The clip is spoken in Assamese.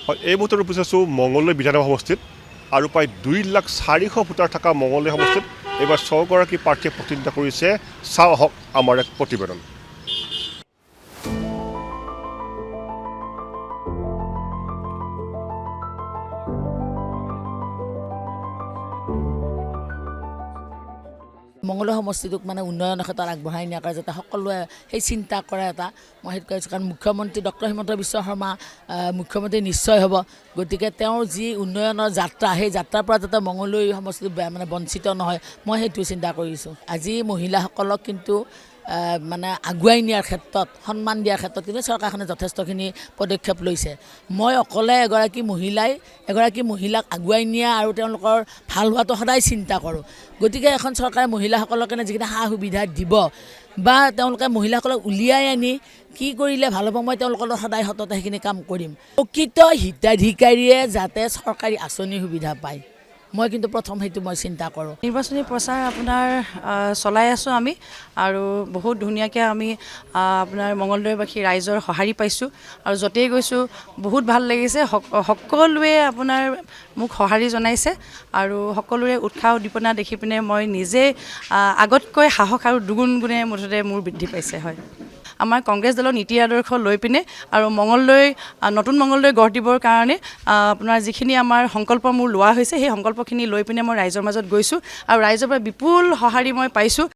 এই মুহূৰ্তত উপস্থিত আছোঁ মঙলদৈ বিধানসভা সমষ্টিত আৰু প্ৰায় 2,04,000 ভোটাৰ থকা মঙলদৈ সমষ্টিত এইবাৰ 6গৰাকী প্ৰাৰ্থীয়ে প্ৰতিদ্বন্দ্বিতা কৰিছে। চাওঁ আহক আমাৰ এক প্ৰতিবেদন। মঙলদৈ সমষ্টিটোক উন্নয়নৰ ক্ষেত্ৰত আগবঢ়াই নিয়াৰ কাৰণে যাতে সকলোৱে সেই চিন্তা কৰে এটা মই সেইটো কৈছোঁ। কাৰণ মুখ্যমন্ত্ৰী ডক্টৰ হিমন্ত বিশ্ব শৰ্মা মুখ্যমন্ত্ৰী নিশ্চয় হ'ব। গতিকে তেওঁৰ যি উন্নয়নৰ যাত্ৰা সেই যাত্ৰাৰ পৰা যাতে মঙলদৈ সমষ্টিটো বঞ্চিত নহয়, মই সেইটো চিন্তা কৰিছোঁ। আজি মহিলাসকলক কিন্তু আগুৱাই নিয়াৰ ক্ষেত্ৰত সন্মান দিয়াৰ ক্ষেত্ৰত কিন্তু চৰকাৰখনে যথেষ্টখিনি পদক্ষেপ লৈছে। মই অকলে এগৰাকী মহিলাক আগুৱাই নিয়া আৰু তেওঁলোকৰ ভাল হোৱাটো সদায় চিন্তা কৰোঁ। গতিকে এখন চৰকাৰে মহিলাসকলৰ কাৰণে যিখিনি সা সুবিধা দিব বা তেওঁলোকে মহিলাসকলক উলিয়াই আনি কি কৰিলে ভাল হ'ব, মই তেওঁলোকৰ সদায় সততে সেইখিনি কাম কৰিম। প্ৰকৃত হিতাধিকাৰীয়ে যাতে চৰকাৰী আঁচনিৰ সুবিধা পায়, মই কিন্তু প্ৰথম সেইটো মই চিন্তা কৰোঁ। নিৰ্বাচনী প্ৰচাৰ আপোনাৰ চলাই আছোঁ আমি, আৰু বহুত ধুনীয়াকৈ আমি আপোনাৰ মঙলদৈবাসী ৰাইজৰ সঁহাৰি পাইছোঁ আৰু য'তেই গৈছোঁ বহুত ভাল লাগিছে। সকলোৱে আপোনাৰ মোক সঁহাৰি জনাইছে আৰু সকলোৰে উৎসাহ উদ্দীপনা দেখি পিনে মই নিজে আগতকৈ সাহস আৰু দুগুণ গুণে মুঠতে মোৰ বৃদ্ধি পাইছে। হয়, আমাৰ কংগ্ৰেছ দলৰ নীতি আদৰ্শ লৈ পিনে আৰু নতুন মঙলদৈ গঢ় দিবৰ কাৰণে আপোনাৰ যিখিনি আমাৰ সংকল্প মোৰ লোৱা হৈছে সেই সংকল্পখিনি লৈ পিনে মই ৰাইজৰ মাজত গৈছোঁ আৰু ৰাইজৰ পৰা বিপুল সঁহাৰি মই পাইছোঁ।